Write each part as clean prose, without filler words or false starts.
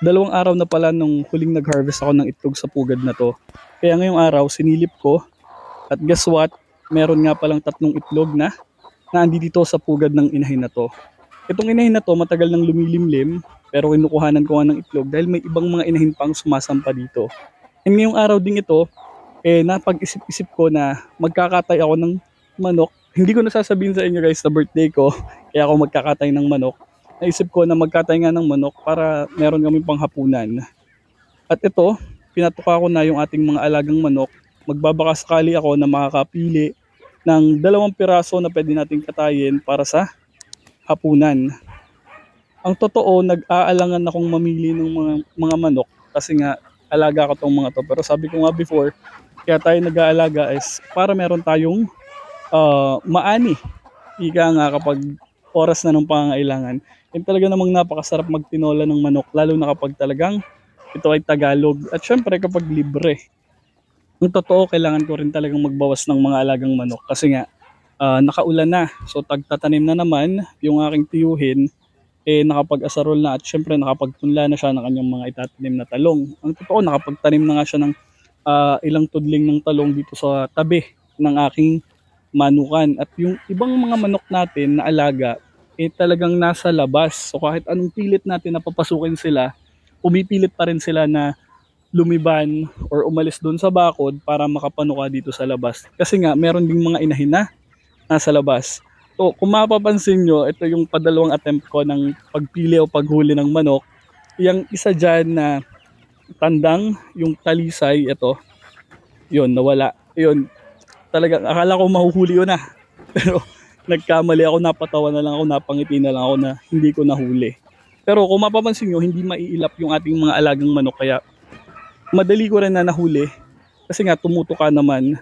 Dalawang araw na pala nung huling nag-harvest ako ng itlog sa pugad na to. Kaya ngayong araw, sinilip ko at guess what? Meron nga palang 3 itlog na dito sa pugad ng inahin na to. Itong inahin na to matagal nang lumilimlim pero kinukuhanan ko nga ng itlog dahil may ibang mga inahin pang sumasampa dito. And ngayong araw ding ito, napag-isip-isip ko na magkakatay ako ng manok. Hindi ko nasasabihin sa inyo guys na birthday ko, kaya ako magkakatay ng manok. Naisip ko na magkatay nga ng manok para meron kami panghapunan. At ito, pinatuka ko na yung ating mga alagang manok. Magbabaka sakali ako na makakapili ng 2 piraso na pwede nating katayin para sa hapunan. Ang totoo, nag-aalangan akong mamili ng mga manok kasi nga alaga ko tong mga to. Pero sabi ko nga before, kaya tayo nag-aalaga is para meron tayong maani. Ika nga kapag oras na ng pangangailangan. Yung talaga namang napakasarap magtinola ng manok, lalo na kapag talagang ito ay Tagalog. At syempre kapag libre. Ang totoo, kailangan ko rin talagang magbawas ng mga alagang manok kasi nga nakaulan na. So tagtatanim na naman yung aking tiyuhin, nakapag-asarol na at syempre nakapagpunla na siya ng kanyang mga itatanim na talong. Ang totoo, nakapagtanim na nga siya ng ilang tudling ng talong dito sa tabi ng aking manukan. At yung ibang mga manok natin na alaga, talagang nasa labas. So kahit anong pilit natin na papasukin sila, pumipilit pa rin sila na lumiban or umalis doon sa bakod para makapanuka dito sa labas. Kasi nga, meron ding mga inahin na nasa labas. So kung mapapansin nyo, ito yung padalawang attempt ko ng pagpili o paghuli ng manok. Yung isa dyan na tandang, yung talisay, ito, yun, nawala. Yun, talagang akala ko mahuhuli ko na. Pero nagkamali ako, napatawa na lang ako, napangiti na lang ako na hindi ko nahuli. Pero kung mapapansin nyo, hindi maiilap yung ating mga alagang manok, kaya madali ko rin na nahuli. Kasi nga tumutuka naman.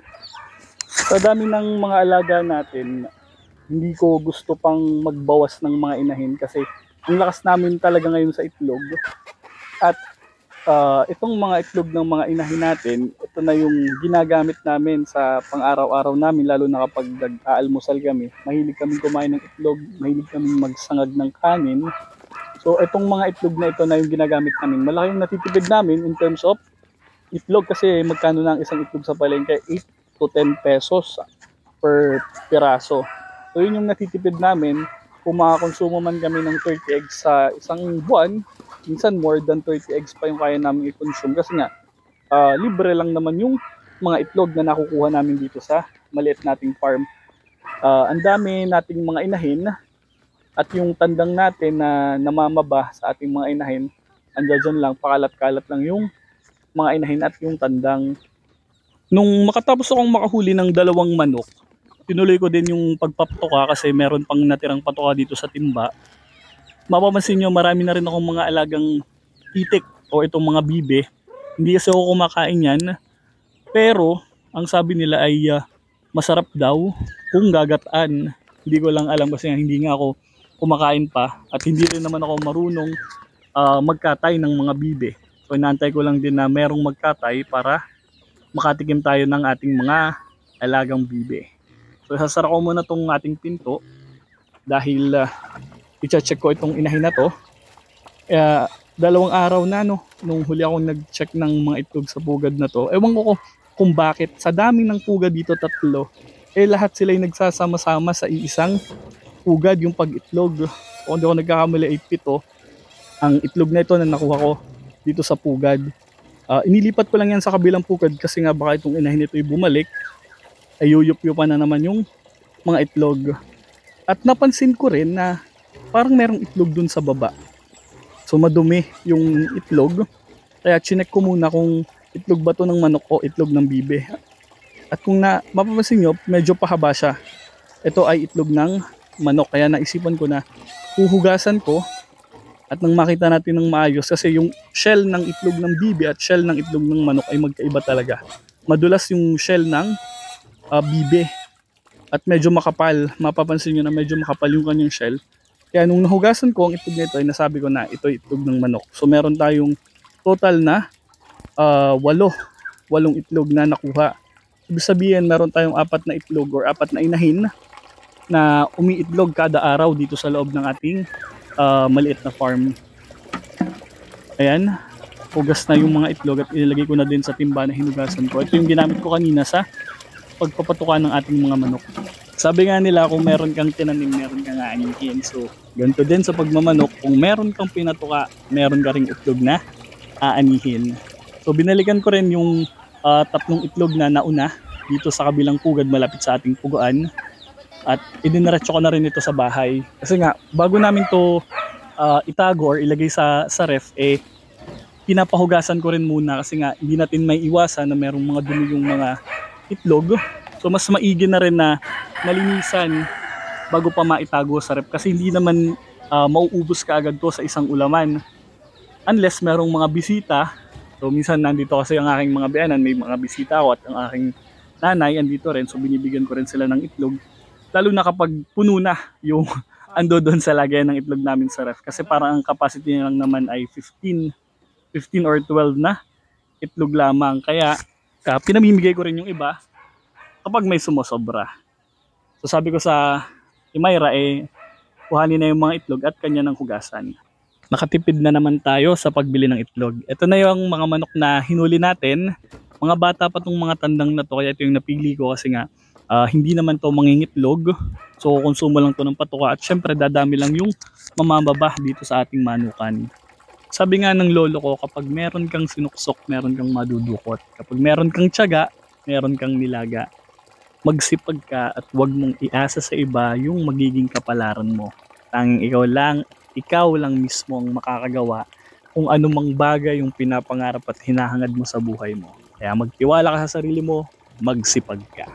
Sa dami ng mga alaga natin, hindi ko gusto pang magbawas ng mga inahin kasi ang lakas namin talaga ngayon sa itlog. At itong mga itlog ng mga inahin natin, ito na yung ginagamit namin sa pang-araw-araw namin, lalo na kapag nag-aalmusal kami. Mahilig kami kumain ng itlog, mahilig kami magsangag ng kanin. So itong mga itlog na ito na yung ginagamit namin. Malaking natitipid namin in terms of itlog kasi magkano na ang isang itlog sa palengke? 8 to 10 pesos per piraso. So yun yung natitipid namin. Kung makakonsumo man kami ng 30 eggs sa isang buwan, minsan more than 30 eggs pa yung kaya namin i-consume kasi nga libre lang naman yung mga itlog na nakukuha namin dito sa maliit nating farm. Ang dami nating mga inahin at yung tandang natin na namamaba sa ating mga inahin, andyan lang, pakalat-kalat lang yung mga inahin at yung tandang. Nung makatapos akong makahuli ng 2 manok, tinuloy ko din yung pagpapatuka kasi meron pang natirang patuka dito sa timba. Mapapansin nyo, marami na rin akong mga alagang itik o itong mga bibe. Hindi kasi ako kumakain yan. Pero ang sabi nila ay masarap daw kung gagataan. Hindi ko lang alam kasi hindi nga ako kumakain pa. At hindi rin naman ako marunong magkatay ng mga bibe. So inaantay ko lang din na merong magkatay para makatikim tayo ng ating mga alagang bibe. So sasara ko muna tong ating pinto dahil i-check ko itong inahin na to. 2 araw na nung huli akong nag-check ng mga itlog sa pugad na to. Ewan ko kung bakit sa dami ng pugad dito 3, lahat sila ay nagsasama-sama sa iisang pugad yung pag-itlog. O hindi ako nagkakamali ay 7 ang itlog na ito na nakuha ko dito sa pugad. Inilipat ko lang yan sa kabilang pugad kasi nga baka itong inahin ito ay bumalik, ay yuyup-yupan na naman yung mga itlog. At napansin ko rin na parang merong itlog dun sa baba. So madumi yung itlog. Kaya chinek ko muna kung itlog ba to ng manok o itlog ng bibe. At kung mapapansin nyo, medyo pahaba siya. Ito ay itlog ng manok. Kaya naisipan ko na huhugasan ko at nang makita natin ng maayos kasi yung shell ng itlog ng bibe at shell ng itlog ng manok ay magkaiba talaga. Madulas yung shell ng bibe at medyo makapal. Mapapansin nyo na medyo makapal yung kanyang shell. Kaya nung nahugasan ko ang itlog nito ay nasabi ko na ito ay itlog ng manok. So meron tayong total na 8 itlog na nakuha. Ibig sabihin meron tayong 4 na itlog or 4 na inahin na umiitlog kada araw dito sa loob ng ating maliit na farm. Ayan, hugas na yung mga itlog at ilalagay ko na din sa timba na hinugasan ko. Ito yung ginamit ko kanina sa pagpapatuka ng ating mga manok. Sabi nga nila kung meron kang tinanim, meron kang aanihin. So, ganito din sa pagmamanok, kung meron kang pinatuka, meron ka ring itlog na aanihin. So, binalikan ko rin yung tatlong itlog na nauna dito sa kabilang pugad malapit sa ating puguan. At idiniretso ko na rin ito sa bahay. Kasi nga, bago namin to itago or ilagay sa ref, pinapahugasan ko rin muna kasi nga hindi natin may iwasan na merong mga dumi yung mga itlog. So mas maigi na rin na nalinisan bago pa maitago sa ref kasi hindi naman mauubos ka agad to sa isang ulaman. Unless merong mga bisita. So minsan nandito kasi ang aking mga biyanan, may mga bisita ako at ang aking nanay andito rin. So binibigyan ko rin sila ng itlog. Lalo na kapag puno na yung ando doon sa lagayan ng itlog namin sa ref. Kasi parang ang capacity niya lang naman ay 15 or 12 na itlog lamang. Kaya pinamimigay ko rin yung iba kapag may sumosobra. So sabi ko sa Imayra kuhanin na yung mga itlog at kanya ng hugasan. Nakatipid na naman tayo sa pagbili ng itlog. Ito na yung mga manok na hinuli natin. Mga bata pa tong mga tandang na to kaya ito yung napili ko kasi nga hindi naman to mangingitlog. So konsumo lang to ng patuka at syempre dadami lang yung mamababa dito sa ating manukan. Sabi nga ng lolo ko, kapag meron kang sinuksok, meron kang madudukot. Kapag meron kang tiyaga, meron kang nilaga. Magsipag ka at huwag mong iasa sa iba yung magiging kapalaran mo. Tanging ikaw lang mismo ang makakagawa kung anumang bagay yung pinapangarap at hinahangad mo sa buhay mo. Kaya magtiwala ka sa sarili mo, magsipag ka.